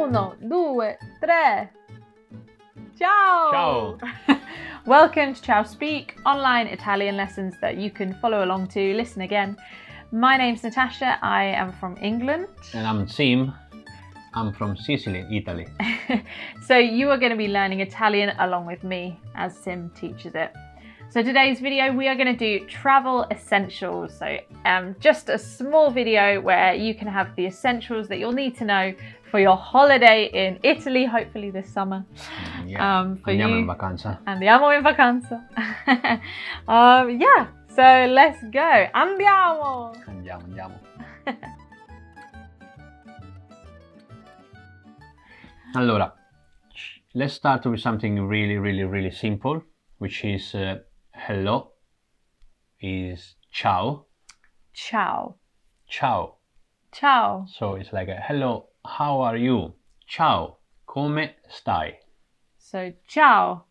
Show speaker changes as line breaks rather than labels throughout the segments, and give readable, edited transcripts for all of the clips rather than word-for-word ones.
Uno, due, tre. Ciao!
Ciao!
Welcome to Ciao Speak, online Italian lessons that you can follow along to. Listen again. My name's Natasha. I am from England.
And I'm Sim. I'm from Sicily, Italy.
So you are going to be learning Italian along with me as Sim teaches it. So today's video we are going to do travel essentials. So just a small video where you can have the essentials that you'll need to know for your holiday in Italy, hopefully this summer.
Yeah. Andiamo in vacanza.
Andiamo in vacanza. Yeah, so let's go. Andiamo!
Andiamo. Allora, let's start with something really simple, which is hello is ciao.
Ciao.
Ciao.
Ciao.
So it's like hello, how are you? Ciao, come stai?
So ciao,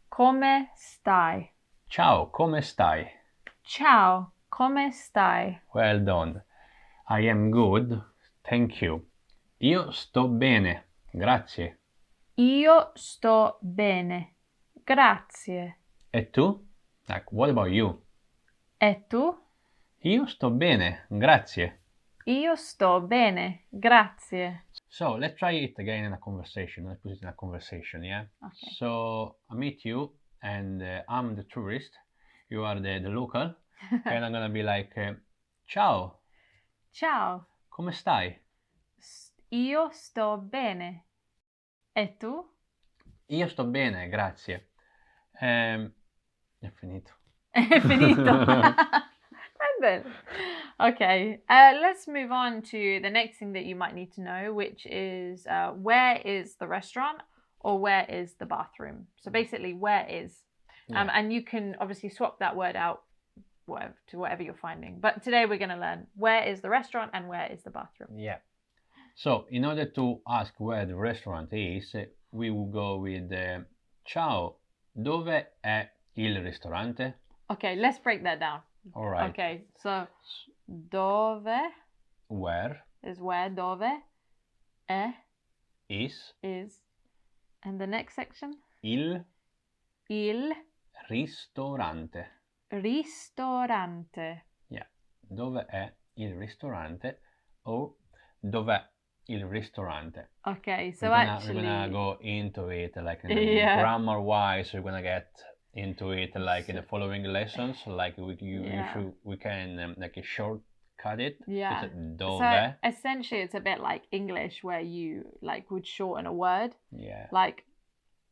come stai?
Ciao, come stai?
Ciao, come stai?
Well done. I am good, thank you. Io sto bene, grazie.
Io sto bene, grazie.
E tu? Like, what about you?
E tu?
Io sto bene, grazie.
Io sto bene, grazie.
So let's try it again in a conversation. Let's put it in a conversation, yeah?
Okay.
So I meet you and I'm the tourist. You are the local. And I'm gonna be like, ciao,
Ciao,
come stai?
io sto bene. E tu?
Io sto bene, grazie. È finito.
È finito. Va bene. Okay, let's move on to the next thing that you might need to know, which is where is the restaurant or where is the bathroom? So basically, where is? And you can obviously swap that word out to whatever you're finding. But today we're going to learn where is the restaurant and where is the bathroom.
Yeah. So in order to ask where the restaurant is, we will go with ciao, dove è il ristorante?
Okay, let's break that down.
All right.
Okay, so dove
Where
is where, dove è
is
and the next section?
il ristorante.
Ristorante.
Yeah. Dove è il ristorante o dov'è il ristorante?
Okay, so
we're
actually
gonna go into it like grammar wise. We're gonna get into it like in the following lessons. Like we can like shortcut it.
Yeah.
Dove.
So essentially, it's a bit like English where you like would shorten a word.
Yeah.
Like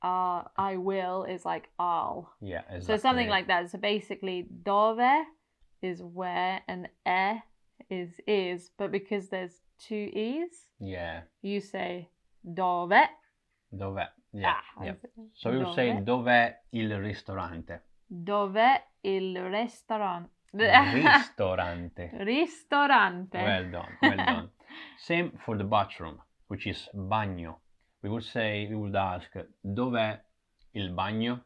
I will is like I'll.
Yeah, exactly.
So something like that. So basically, dove is where and is, but because there's two e's, you say dove.
Dove. Yeah. Yeah. So you
dove?
say dov'è il ristorante?
Dov'è il ristorante?
Ristorante.
Ristorante.
Well done. Same for the bathroom, which is bagno. We would ask, dov'è il bagno?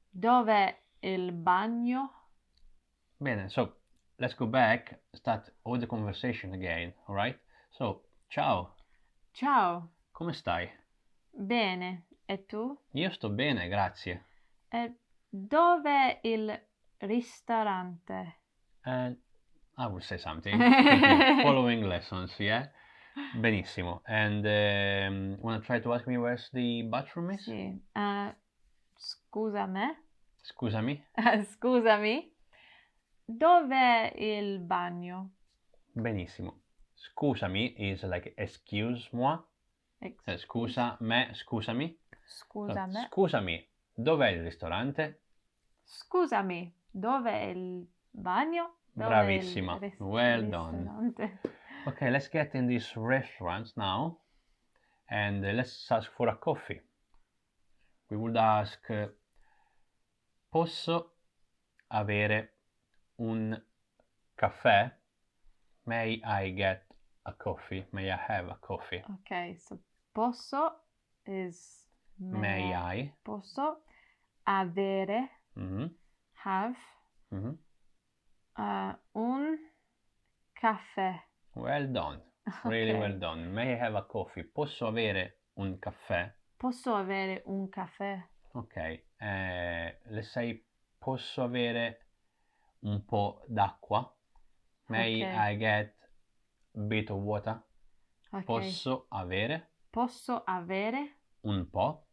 Dov'è il bagno?
Bene, so let's go back, start all the conversation again, alright? So, ciao.
Ciao.
Come stai?
Bene. E tu?
Io sto bene, grazie.
Dov'è il ristorante?
I will say something. Following lessons, yeah? Benissimo. And wanna try to ask me where's the bathroom is?
Sì. Scusami. Scusami. Dov'è il bagno?
Benissimo. Scusami is like excuse moi. Scusami. Scusami, dov'è il ristorante?
Scusami, dov'è il bagno?
Bravissima. Well done. Okay, let's get in this restaurant now and let's ask for a coffee. We would ask, posso avere un caffè? May I get a coffee? May I have a coffee?
Okay, so posso is
may I.
Posso avere have un caffè.
Well done. Really well done. May I have a coffee? Posso avere un caffè?
Posso avere un caffè?
Ok, let's say posso avere un po' d'acqua? May
Okay.
I get a bit of water?
Okay.
Posso avere
Posso avere
un po',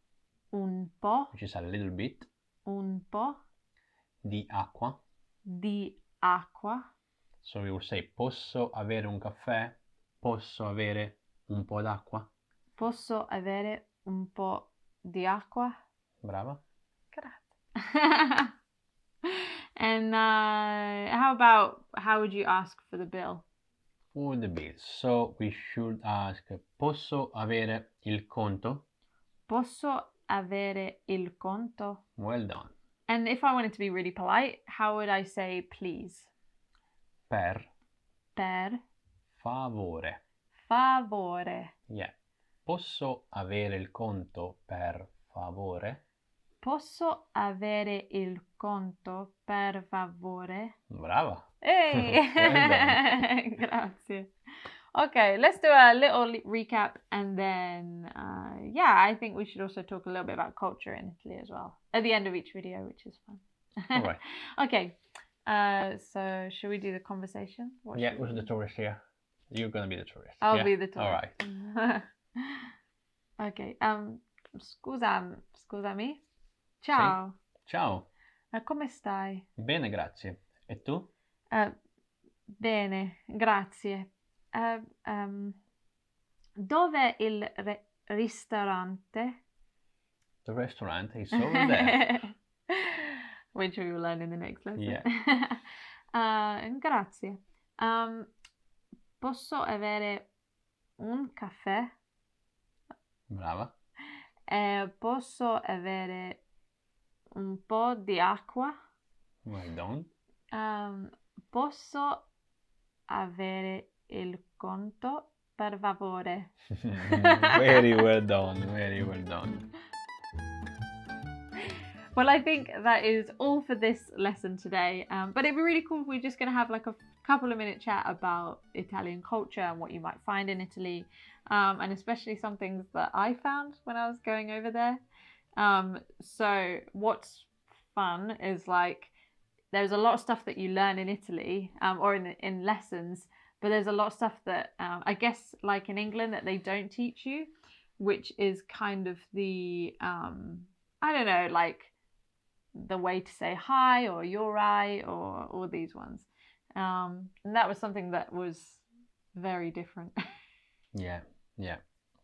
un po',
which is a little bit,
un po'
di acqua?
di acqua?
So we will say posso avere un caffè? Posso avere un po' d'acqua?
Posso avere un po' di acqua?
Brava.
Grazie. And how would you ask for the bill?
For the bills. So we should ask, posso avere il conto?
Posso avere il conto?
Well done.
And if I wanted to be really polite, how would I say please?
Per
Per
favore.
favore.
Yeah. Posso avere il conto per favore?
Posso avere il conto per favore?
Brava.
Hey!
Well done.
Grazie. Okay, let's do a little recap and then, I think we should also talk a little bit about culture in Italy as well at the end of each video, which is fun.
All right.
Okay, so should we do the conversation?
Who's the tourist here? You're gonna be the tourist.
I'll be the tourist.
All right.
Okay, scusami. Ciao.
Sì. Ciao.
Come stai?
Bene, grazie. E tu?
Bene, grazie. Dov'è il ristorante?
The restaurant is over there.
Which we will learn in the next lesson.
Yeah.
Grazie. Posso avere un caffè?
Brava.
Posso avere un po' di acqua?
Well done.
Posso avere il conto, per favore?
Very well done. Very well done.
Well, I think that is all for this lesson today. But it'd be really cool if we're just going to have like a couple of minute chat about Italian culture and what you might find in Italy. And especially some things that I found when I was going over there. So what's fun is like, there's a lot of stuff that you learn in Italy or in lessons, but there's a lot of stuff that I guess like in England that they don't teach you, which is kind of the, I don't know, like the way to say hi or you're right or all these ones. And that was something that was very different.
Yeah.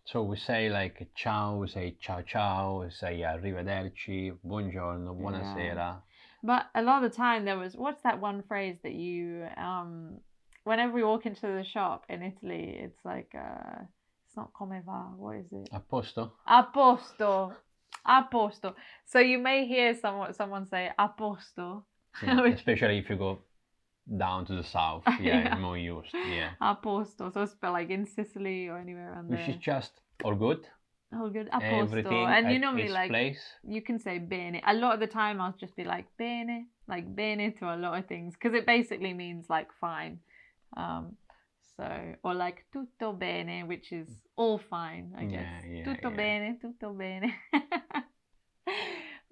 So we say like ciao, we say ciao ciao, we say arrivederci, buongiorno, buonasera.
Yeah. But a lot of the time there was, what's that one phrase that you, whenever we walk into the shop in Italy, it's like, it's not come va, what is it?
A posto?
A posto. A posto. So you may hear someone say a posto.
Yeah, especially if you go down to the south. Yeah, it's more used. Yeah.
A posto. So it's like in Sicily or anywhere around there.
Which is just all good.
All good. A posto.
Everything
and you
at
normally
its
like
place.
You can say bene. A lot of the time I'll just be like bene to a lot of things because it basically means like fine. So or like tutto bene, which is all fine, I guess. Tutto bene, tutto bene.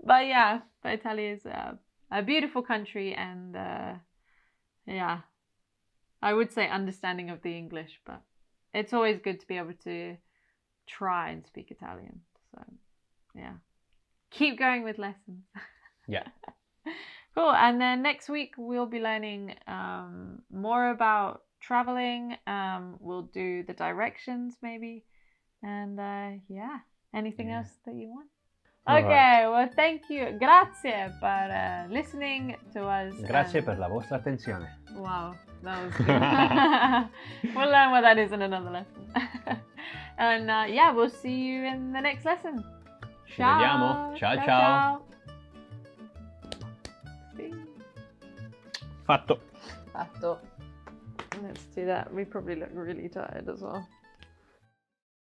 But yeah, Italy is a beautiful country and I would say understanding of the English, but it's always good to be able to try and speak Italian. So yeah, keep going with lessons.
Yeah.
Cool. And then next week we'll be learning more about traveling. We'll do the directions maybe, and anything else that you want? Okay, well, thank you. Grazie per listening to us.
Grazie per la vostra attenzione.
Wow, that was good. We'll learn what that is in another lesson. And we'll see you in the next lesson.
Ci vediamo. Ciao. Fatto.
Let's do that. We probably look really tired as well.